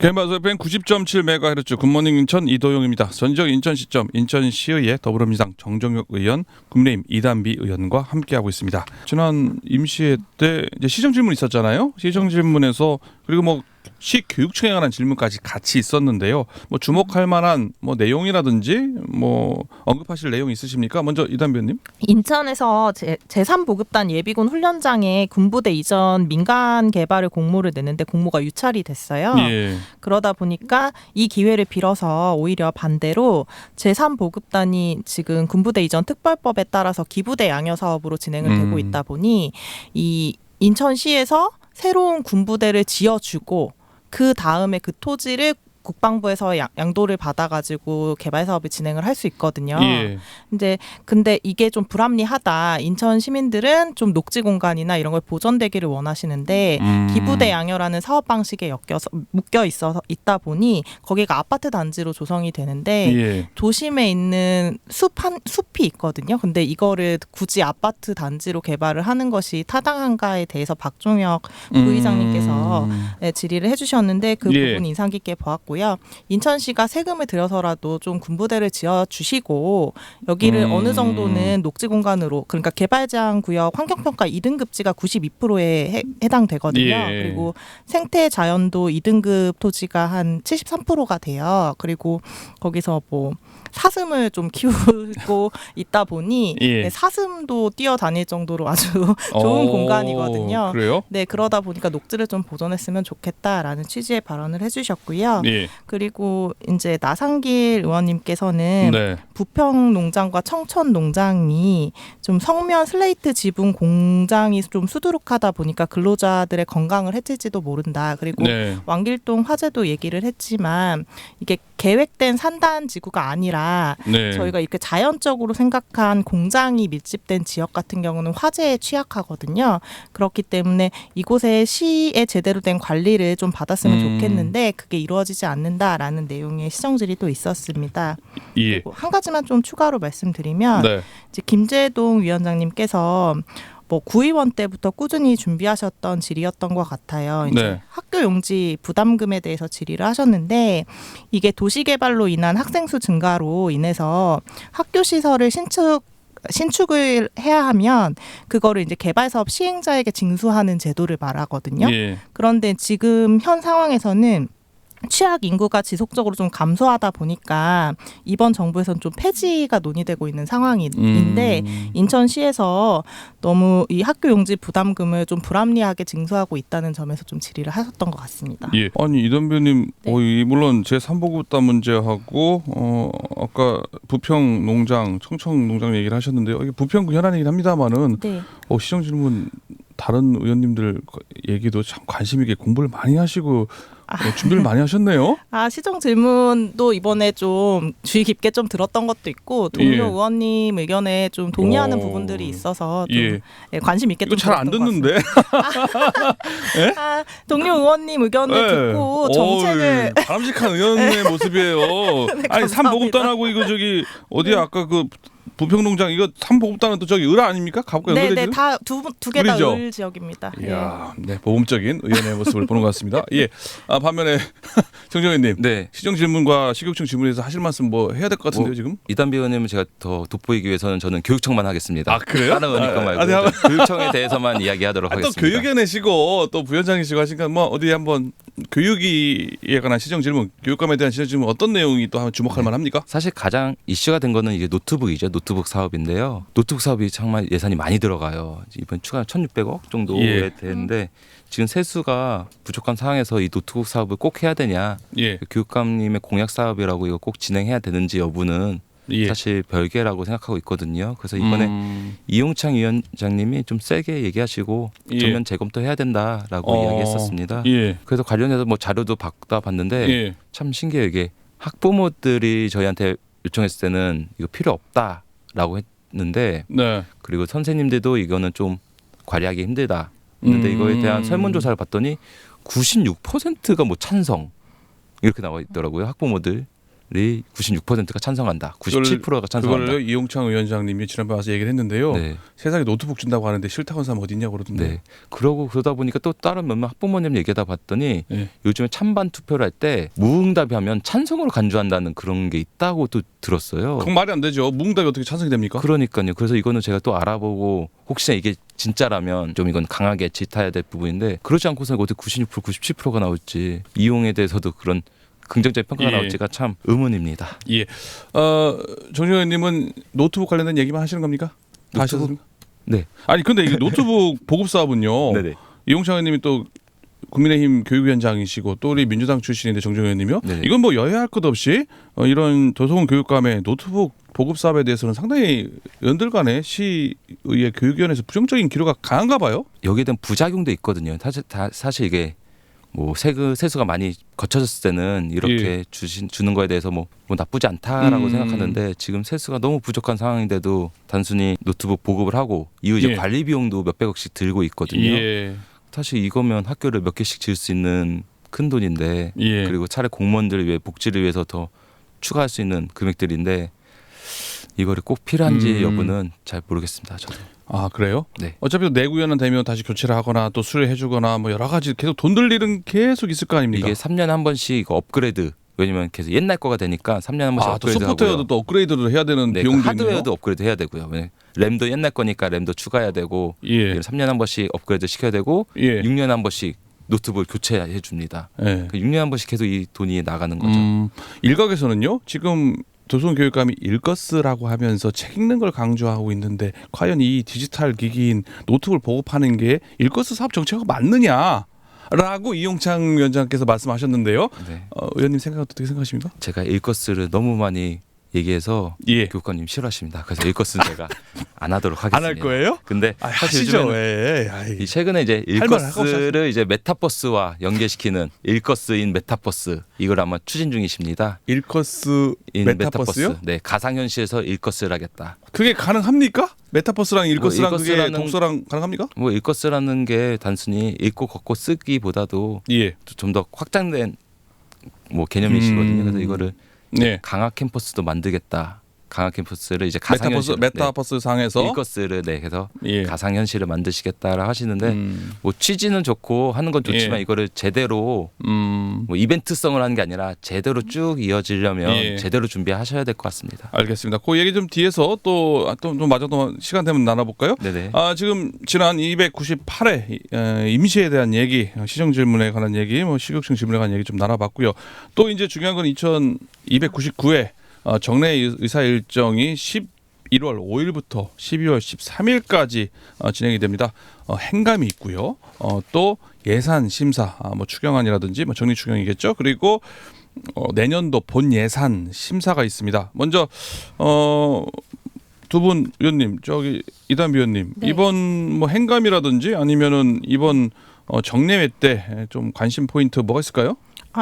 KBS FM 90.7MHz 굿모닝 인천 이도용입니다. 전적 인천시점 인천시의회 더불어민주당 정정혁 의원, 국민의힘 이단비 의원과 함께하고 있습니다. 지난 임시회 때 이제 시정 질문 있었잖아요. 시정 질문에서 그리고 뭐 시교육청에 관한 질문까지 같이 있었는데요. 뭐 주목할 만한 뭐 내용이라든지 뭐 언급하실 내용 있으십니까? 먼저 이단비 의원님. 인천에서 제3보급단 예비군 훈련장에 군부대 이전 민간 개발을 공모를 냈는데 공모가 유찰이 됐어요. 예. 그러다 보니까 이 기회를 빌어서 오히려 반대로 제3보급단이 지금 군부대 이전 특별법에 따라서 기부대 양여 사업으로 진행을 되고 있다 보니 이 인천시에서 새로운 군부대를 지어주고 그 다음에 그 토지를 국방부에서 양도를 받아가지고 개발 사업을 진행을 할 수 있거든요. 예. 근데 이게 좀 불합리하다. 인천 시민들은 좀 녹지 공간이나 이런 걸 보존되기를 원하시는데 기부대 양여라는 사업 방식에 묶여 있다 보니 거기가 아파트 단지로 조성이 되는데 예. 도심에 있는 숲이 있거든요. 근데 이거를 굳이 아파트 단지로 개발을 하는 것이 타당한가에 대해서 박종혁 부의장님께서 질의를 해주셨는데 그 예. 부분 인상 깊게 보았고. 인천시가 세금을 들여서라도 좀 군부대를 지어주시고 여기를 어느 정도는 녹지 공간으로 그러니까 개발제한 구역 환경평가 2등급지가 92%에 해당되거든요. 예. 그리고 생태 자연도 2등급 토지가 한 73%가 돼요. 그리고 거기서 뭐 사슴을 좀 키우고 있다 보니 예. 사슴도 뛰어다닐 정도로 아주 좋은 공간이거든요. 그래요? 네, 그러다 보니까 녹지를 좀 보존했으면 좋겠다라는 취지의 발언을 해주셨고요. 예. 그리고 이제 나상길 의원님께서는 네. 부평농장과 청천농장이 좀 성면 슬레이트 지붕 공장이 좀 수두룩하다 보니까 근로자들의 건강을 해칠지도 모른다. 그리고 네. 왕길동 화재도 얘기를 했지만 이게 계획된 산단 지구가 아니라 네. 저희가 이렇게 자연적으로 생각한 공장이 밀집된 지역 같은 경우는 화재에 취약하거든요. 그렇기 때문에 이곳에 시의 제대로 된 관리를 좀 받았으면 좋겠는데 그게 이루어지지 않는다라는 내용의 시정질이 또 있었습니다. 예. 그리고 한 가지만 좀 추가로 말씀드리면 네. 이제 김재동 위원장님께서 뭐 구의원 때부터 꾸준히 준비하셨던 질의였던 것 같아요. 이제 네. 학교 용지 부담금에 대해서 질의를 하셨는데 이게 도시개발로 인한 학생 수 증가로 인해서 학교 시설을 신축을 해야 하면 그거를 이제 개발 사업 시행자에게 징수하는 제도를 말하거든요. 예. 그런데 지금 현 상황에서는 취약 인구가 지속적으로 좀 감소하다 보니까 이번 정부에서는 좀 폐지가 논의되고 있는 상황인데 인천시에서 너무 이 학교 용지 부담금을 좀 불합리하게 징수하고 있다는 점에서 좀 질의를 하셨던 것 같습니다. 예. 아니 이단비님, 네. 물론 제3보급단 문제하고 아까 부평농장, 청천농장 얘기를 하셨는데요. 이게 부평구 현안이긴 합니다만은 네. 시정 질문 다른 의원님들 얘기도 참 관심 있게 공부를 많이 하시고 준비를 많이 하셨네요. 시정 질문도 이번에 좀 주의 깊게 좀 들었던 것도 있고 동료 예. 의원님 의견에 좀 동의하는 부분들이 있어서 좀 예. 관심 있게 이거 좀 잘 안 들었던 것 듣는데. 같습니다. 동료 의원님 의견을 듣고 정책을 바람직한 의원의 모습이에요. 아니 감사합니다. 3보급단하고 이거 저기 어디 아까 그 부평농장 이거 3보급단은 또 저기 을 아닙니까? 가볼까 네네 연결해 주세요. 다 두 개 다 을이죠? 을 지역입니다. 이야, 네, 모범적인 의원의 모습을 보는 것 같습니다. 예, 반면에 정정현님, 네. 시정 질문과 식육청 질문에서 하실 말씀 뭐 해야 될 것 같은데요, 지금? 이단비 의원님은 제가 더 돋보이기 위해서는 저는 교육청만 하겠습니다. 아, 그래요? 다른 의원님 거 말고 교육청에 대해서만 이야기하도록 또 하겠습니다. 교육위원회시고 또 부위원장이시고 하시니까 뭐 어디 한번 교육위에 관한 시정 질문, 교육감에 대한 시정 질문 어떤 내용이 또 한번 주목할 만합니까? 사실 가장 이슈가 된 거는 이게 노트북이죠. 노트북 사업인데요. 노트북 사업이 정말 예산이 많이 들어가요. 이번 추가 1,600억 정도 예. 되는데 지금 세수가 부족한 상황에서 이 노트북 사업을 꼭 해야 되냐? 예, 교육감님의 공약 사업이라고 이거 꼭 진행해야 되는지 여부는 예. 사실 별개라고 생각하고 있거든요. 그래서 이번에 이용창 위원장님이 좀 세게 얘기하시고 예. 전면 재검토해야 된다라고 이야기했었습니다. 예, 그래서 관련해서 뭐 자료도 받아봤는데 예. 참 신기해요. 이게 학부모들이 저희한테 요청했을 때는 이거 필요 없다라고 했는데 네. 그리고 선생님들도 이거는 좀 관리하기 힘들다. 근데 이거에 대한 설문조사를 봤더니 96%가 뭐 찬성 이렇게 나와 있더라고요. 학부모들. 96%가 찬성한다. 97%가 찬성한다. 그걸 이용창 위원장님이 지난번에 와서 얘기를 했는데요. 네. 세상에 노트북 준다고 하는데 싫다고 하는 사람 어디 있냐고 그러던데. 네. 그러다 보니까 또 다른 몇몇 학부모님 얘기하다 봤더니 네. 요즘에 찬반 투표를 할 때 무응답이 하면 찬성으로 간주한다는 그런 게 있다고 또 들었어요. 그건 말이 안 되죠. 무응답이 어떻게 찬성이 됩니까? 그러니까요. 그래서 이거는 제가 또 알아보고 혹시나 이게 진짜라면 좀 이건 강하게 짙어야 될 부분인데 그렇지 않고서 어떻게 96%, 97%가 나올지 이용에 대해서도 그런 긍정적인 평가가 예. 나올지가 참 의문입니다. 예. 정 의원님은 노트북 관련된 얘기만 하시는 겁니까? 다 노트북? 하셨습니까? 네. 아니 근데 이게 노트북 보급 사업은요. 네네. 이용창 의원님이 또 국민의힘 교육위원장이시고 또 우리 민주당 출신인데 정정 의원님이요. 네네. 이건 뭐 여야할 것 없이 이런 도서관 교육감의 노트북 보급 사업에 대해서는 상당히 의원들 간에 시의회 교육위원회에서 부정적인 기류가 강한가 봐요. 여기에 대한 부작용도 있거든요. 사실 이게 뭐 세수가 많이 거쳐졌을 때는 이렇게 주는 거에 대해서 뭐 나쁘지 않다라고 생각하는데 지금 세수가 너무 부족한 상황인데도 단순히 노트북 보급을 하고 이후 이제 예. 관리 비용도 몇백억씩 들고 있거든요. 예. 사실 이거면 학교를 몇 개씩 지을 수 있는 큰 돈인데 예. 그리고 차라리 공무원들 위해 복지를 위해서 더 추가할 수 있는 금액들인데 이거를 꼭 필요한지 여부는 잘 모르겠습니다. 저도. 아 그래요? 네. 어차피 내구위원은 되면 다시 교체를 하거나 또 수리해주거나 뭐 여러 가지 계속 돈 들 일은 계속 있을 거 아닙니까? 이게 3년에 한 번씩 이거 업그레이드 왜냐면 계속 옛날 거가 되니까 3년에 한 번씩 또 업그레이드 소프트웨어도 하고요. 또 업그레이드를 해야 되는 네, 비용도 그 하드웨어도 있네요. 업그레이드 해야 되고요. 램도 옛날 거니까 램도 추가해야 되고 예. 3년에 한 번씩 업그레이드 시켜야 되고 예. 6년에 한 번씩 노트북을 교체해 줍니다. 예. 6년에 한 번씩 계속 이 돈이 나가는 거죠. 일각에서는요. 지금 도서관 교육감이 읽었으라고 하면서 책 읽는 걸 강조하고 있는데 과연 이 디지털 기기인 노트북을 보급하는 게 읽었스 사업 정책과 맞느냐라고 이용창 위원장께서 말씀하셨는데요. 네. 의원님 생각 어떻게 생각하십니까? 제가 일거스를 너무 많이 얘기해서 예. 교육관님 싫어하십니다. 그래서 일거스는 제가 안 하도록 하겠습니다. 안 할 거예요? 근데 아, 사실 하시죠. 요즘에는 예. 아이. 이 최근에 이제 할 말 하고 일거스를 이제 메타버스와 연계시키는 일거스인 메타버스 이걸 아마 추진 중이십니다. 일커스 인 메타버스요? 네, 가상현실에서 일거스를 하겠다. 그게 가능합니까? 메타버스랑 일커스랑 그게 일커스라는- 독서랑 가능합니까? 뭐 일거스라는 게 단순히 읽고 걷고 쓰기보다도 예. 좀 더 확장된 뭐 개념이시거든요. 그래서 이거를 네. 강화 캠퍼스도 만들겠다. 강화 캠퍼스를 이제 메타버스 가상현실 메타버스 상에서 일거스를 네, 해서 예. 가상현실을 만드시겠다라 하시는데 뭐 취지는 좋고 하는 건 좋지만 예. 이거를 제대로 뭐 이벤트성을 하는 게 아니라 제대로 쭉 이어지려면 예. 제대로 준비하셔야 될 것 같습니다. 알겠습니다. 그 얘기 좀 뒤에서 또좀 마저 또 시간 되면 나눠볼까요? 네네. 지금 지난 298회 임시에 대한 얘기, 시정 질문에 관한 얘기, 뭐 식육청 질문에 관한 얘기 좀 나눠봤고요. 또 이제 중요한 건 299회 정례 의사 일정이 11월 5일부터 12월 13일까지 진행이 됩니다. 행감이 있고요. 또 예산 심사, 뭐 추경안이라든지 뭐 정리 추경이겠죠. 그리고 내년도 본 예산 심사가 있습니다. 먼저 두 분 위원님, 저기 이담비 위원님, 네. 이번 뭐 행감이라든지 아니면은 이번 정례회 때 좀 관심 포인트 뭐가 있을까요?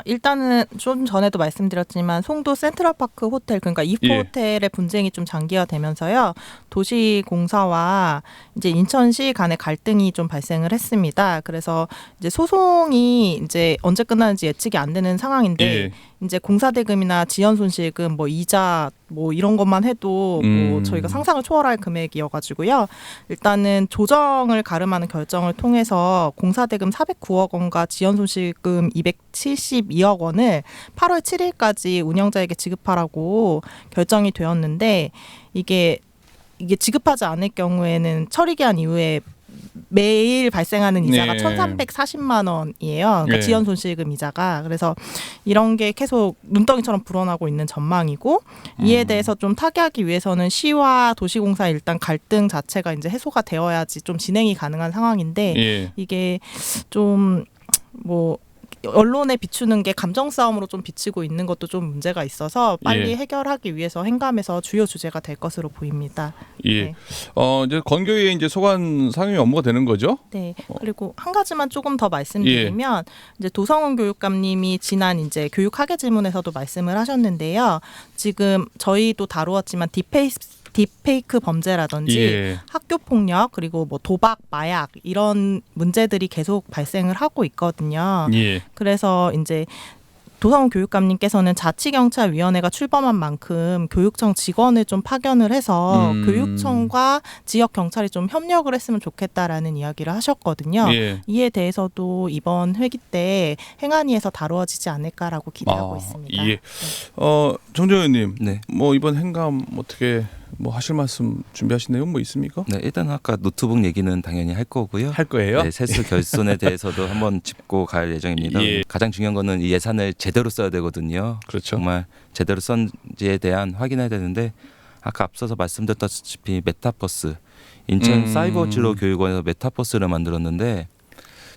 일단은 좀 전에도 말씀드렸지만 송도 센트럴파크 호텔 그러니까 이포 예. 호텔의 분쟁이 좀 장기화되면서요. 도시공사와 이제 인천시 간의 갈등이 좀 발생을 했습니다. 그래서 이제 소송이 이제 언제 끝나는지 예측이 안 되는 상황인데 예. 이제 공사대금이나 지연손실금 뭐 이자 뭐 이런 것만 해도 뭐 저희가 상상을 초월할 금액이어가지고요. 일단은 조정을 가름하는 결정을 통해서 공사대금 409억 원과 지연손실금 272억 원을 8월 7일까지 운영자에게 지급하라고 결정이 되었는데 이게 지급하지 않을 경우에는 처리기한 이후에 매일 발생하는 이자가 네. 1,340만 원이에요. 그러니까 네. 지연 손실금 이자가. 그래서 이런 게 계속 눈덩이처럼 불어나고 있는 전망이고 이에 대해서 좀 타개하기 위해서는 시와 도시공사 일단 갈등 자체가 이제 해소가 되어야지 좀 진행이 가능한 상황인데 예. 이게 좀 뭐 언론에 비추는 게 감정 싸움으로 좀 비치고 있는 것도 좀 문제가 있어서 빨리 예. 해결하기 위해서 행감에서 주요 주제가 될 것으로 보입니다. 예. 네. 이제 건교위의 이제 소관 상임 업무가 되는 거죠? 네. 그리고 한 가지만 조금 더 말씀드리면 이제 도성훈 교육감님이 지난 이제 교육학예 질문에서도 말씀을 하셨는데요. 지금 저희도 다루었지만 딥페이크 범죄라든지 예. 학교 폭력 그리고 뭐 도박, 마약 이런 문제들이 계속 발생을 하고 있거든요. 예. 그래서 이제 도성훈 교육감님께서는 자치경찰위원회가 출범한 만큼 교육청 직원을 좀 파견을 해서 교육청과 지역 경찰이 좀 협력을 했으면 좋겠다라는 이야기를 하셨거든요. 예. 이에 대해서도 이번 회기 때 행안위에서 다루어지지 않을까라고 기대하고 있습니다. 예. 정정 의원님, 네. 뭐 이번 행감 어떻게 뭐 하실 말씀 준비하신 내용 뭐 있습니까? 네, 일단 아까 노트북 얘기는 당연히 할 거고요. 할 거예요? 네, 세수 결손에 대해서도 한번 짚고 갈 예정입니다. 예. 가장 중요한 거는 이 예산을 제대로 써야 되거든요. 그렇죠. 정말 제대로 썼는지에 대한 확인해야 되는데 아까 앞서서 말씀드렸다시피 메타버스 인천 사이버 진로 교육원에서 메타버스를 만들었는데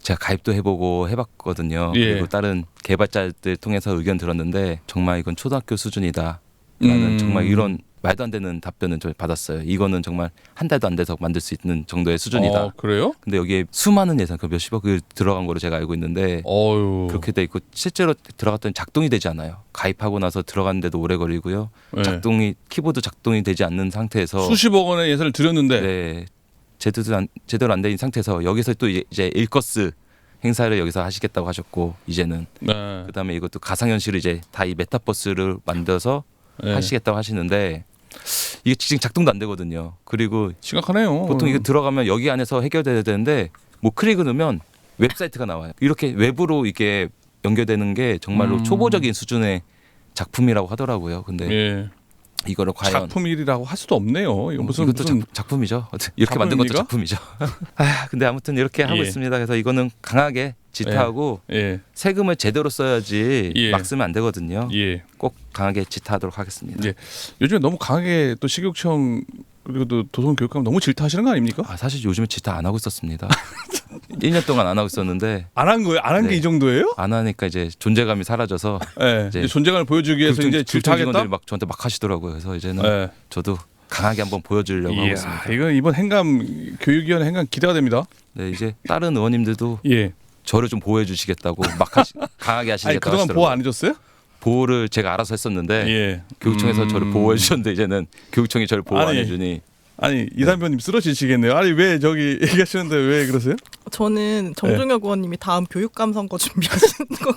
제가 가입도 해보고 해봤거든요. 예. 그리고 다른 개발자들 통해서 의견 들었는데 정말 이건 초등학교 수준이다. 라는 정말 이런 말도 안 되는 답변을 저 받았어요. 이거는 정말 한 달도 안 돼서 만들 수 있는 정도의 수준이다. 그래요? 근데 여기에 수많은 예산, 그 몇십억을 들어간 거로 제가 알고 있는데 어유. 그렇게 돼 있고 실제로 들어갔더니 작동이 되지 않아요. 가입하고 나서 들어갔는데도 오래 걸리고요. 네. 작동이 키보드 작동이 되지 않는 상태에서 수십억 원의 예산을 들였는데 네, 제대로 안 된 상태에서 여기서 또 이제 일거스 행사를 여기서 하시겠다고 하셨고 이제는 네. 그다음에 이것도 가상현실을 이제 다 이 메타버스를 만들어서 네. 하시겠다고 하시는데 이게 지금 작동도 안 되거든요. 그리고 심각하네요. 보통 이거 들어가면 여기 안에서 해결돼야 되는데 뭐 클릭을 누르면 웹사이트가 나와요. 이렇게 외부로 이게 연결되는 게 정말로 초보적인 수준의 작품이라고 하더라고요. 근데 예. 이거를 과연 작품일이라고 할 수도 없네요. 이거 무슨 이것도 무슨 작품이죠. 이렇게 만든 것도 작품입니까? 작품이죠. 근데 아무튼 이렇게 하고 예. 있습니다. 그래서 이거는 강하게 지타하고 예. 세금을 제대로 써야지 예. 막 쓰면 안 되거든요. 예. 꼭 강하게 지타하도록 하겠습니다. 예. 요즘에 너무 강하게 또 식육청 그리고 또 도성 교육감 너무 질타하시는 거 아닙니까? 사실 요즘에 지타 안 하고 있었습니다. 1년 동안 안 하고 있었는데 안 한 거예요? 안 한 게 네. 이 정도예요? 안 하니까 이제 존재감이 사라져서 예. 이제 이제 존재감을 보여주기 위해서 이제 질타하겠다. 직원들이 막 저한테 막 하시더라고요. 그래서 이제는 예. 저도 강하게 한번 보여주려고 하고 이야, 있습니다. 이건 이번 행감 교육위원회 행감 기대가 됩니다. 네, 이제 다른 의원님들도 예. 저를 좀 보호해 주시겠다고 막 강하게 아니 하시겠다고 그동안 하시더라고요. 보호 안 해줬어요? 보호를 제가 알아서 했었는데 예. 교육청에서 저를 보호해 주셨는데 이제는 교육청이 저를 보호 안 아니, 해주니 아니 이단변님 쓰러지시겠네요. 아니 왜 저기 얘기하시는데 왜 그러세요? 저는 정종혁 의원님이 다음 교육감 선거 준비하시는 것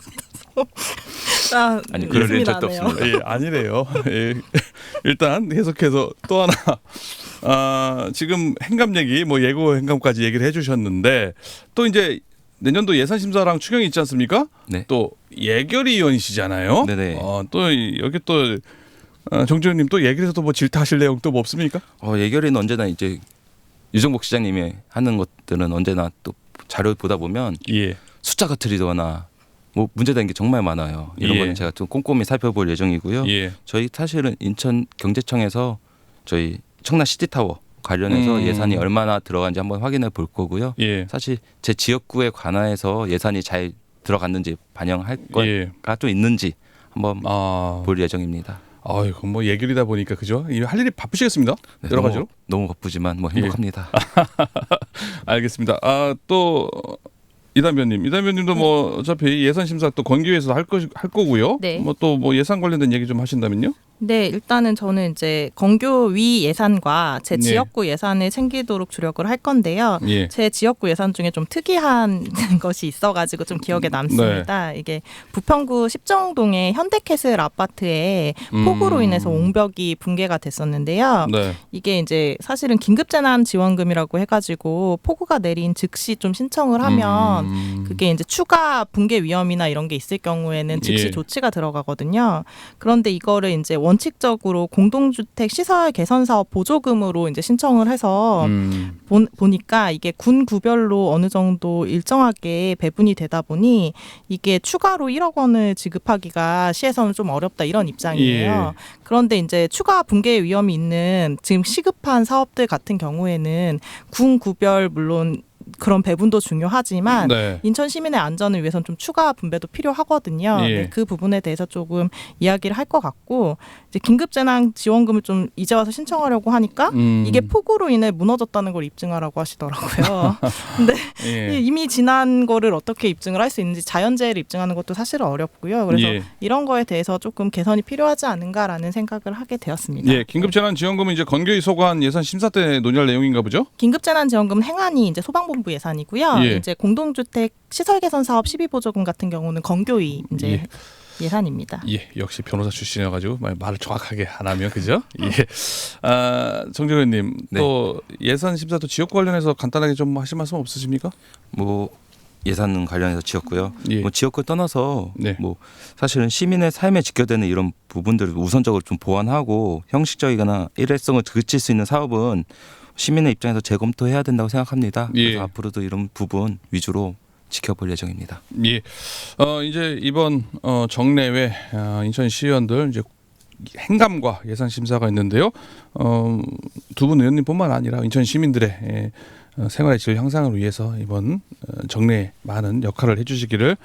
같아서 아니, 그럴 일은 웃음이 절대 나네요. 없습니다. 예, 아니래요. 예. 일단 계속해서 또 하나 지금 행감 얘기 뭐 예고 행감까지 얘기를 해주셨는데 또 이제 내년도 예산심사랑 추경이 있지 않습니까? 네. 또 예결위 의원이시잖아요. 네네. 또 여기 또 정주현님 또 얘기를 해서 또 뭐 질타하실 내용 또 뭐 없습니까? 예결위는 언제나 이제 유정복 시장님이 하는 것들은 언제나 또 자료 보다 보면 예. 숫자가 틀리거나 뭐 문제되는 게 정말 많아요. 이런 예. 거는 제가 좀 꼼꼼히 살펴볼 예정이고요. 예. 저희 사실은 인천 경제청에서 저희 청라 시티타워 관련해서 예산이 얼마나 들어간지 한번 확인해 볼 거고요. 예. 사실 제 지역구에 관해서 예산이 잘 들어갔는지 반영할 예. 거가 좀 있는지 한번 아, 볼 예정입니다. 아이고 뭐 예결이다 보니까 그죠? 할 일이 바쁘시겠습니다. 네, 여러 가지로. 너무 바쁘지만 뭐 행복합니다. 알겠습니다. 또 이단변님도 뭐 어차피 예산 심사 또 건기회에서 할 거고요. 네. 뭐 또 뭐 예산 관련된 얘기 좀 하신다면요? 네, 일단은 저는 이제 건교위 예산과 제 네. 지역구 예산을 챙기도록 주력을 할 건데요. 예. 제 지역구 예산 중에 좀 특이한 것이 있어가지고 좀 기억에 남습니다. 이게 부평구 십정동의 현대캐슬 아파트에 폭우로 인해서 옹벽이 붕괴가 됐었는데요. 네. 이게 이제 사실은 긴급재난지원금이라고 해가지고 폭우가 내린 즉시 좀 신청을 하면 그게 이제 추가 붕괴 위험이나 이런 게 있을 경우에는 즉시 예. 조치가 들어가거든요. 그런데 이거를 이제 원칙적으로 공동주택 시설 개선 사업 보조금으로 이제 신청을 해서 보니까 이게 군 구별로 어느 정도 일정하게 배분이 되다 보니 이게 추가로 1억 원을 지급하기가 시에서는 좀 어렵다 이런 입장이에요. 예. 그런데 이제 추가 붕괴 위험이 있는 지금 시급한 사업들 같은 경우에는 군 구별 물론 그런 배분도 중요하지만 네. 인천 시민의 안전을 위해서는 좀 추가 분배도 필요하거든요. 예. 네, 그 부분에 대해서 조금 이야기를 할 것 같고 이제 긴급재난 지원금을 좀 이제 와서 신청하려고 하니까 이게 폭우로 인해 무너졌다는 걸 입증하라고 하시더라고요. 근데 예. 이미 지난 거를 어떻게 입증을 할 수 있는지 자연재해를 입증하는 것도 사실은 어렵고요. 그래서 예. 이런 거에 대해서 조금 개선이 필요하지 않은가라는 생각을 하게 되었습니다. 예, 긴급재난지원금은 이제 건교위 소관 예산 심사 때 논의할 내용인가 보죠? 긴급재난지원금 행안이 이제 소방본부 예산이고요. 예. 이제 공동주택 시설 개선 사업 시비 보조금 같은 경우는 건교위 이제 예. 예산입니다. 예, 역시 변호사 출신이어가지고 말을 정확하게 안 하면 그죠? 예. 정정 의원님 네. 또 예산 심사도 지역 관련해서 간단하게 좀 하실 말씀 없으십니까? 뭐 예산 관련해서 지었고요. 예. 뭐 지역을 떠나서 네. 뭐 사실은 시민의 삶에 직결되는 이런 부분들을 우선적으로 좀 보완하고 형식적이거나 일회성을 그칠 수 있는 사업은 시민의 입장에서 재검토해야 된다고 생각합니다. 예. 그래서 앞으로도 이런 부분 위주로 지켜볼 예정입니다. 예. 이제 이번 정례회 인천시의원들 이제 행감과 예산 심사가 있는데요. 두 분 의원님뿐만 아니라 인천 시민들의 생활의 질 향상을 위해서 이번 정례에 많은 역할을 해주시기를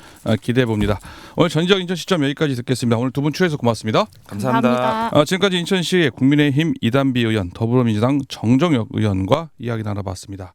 기대해 봅니다. 오늘 전지적 인천 시점 여기까지 듣겠습니다. 오늘 두 분 출연해서 고맙습니다. 감사합니다. 지금까지 인천시의 국민의힘 이단비 의원, 더불어민주당 정정혁 의원과 이야기 나눠봤습니다.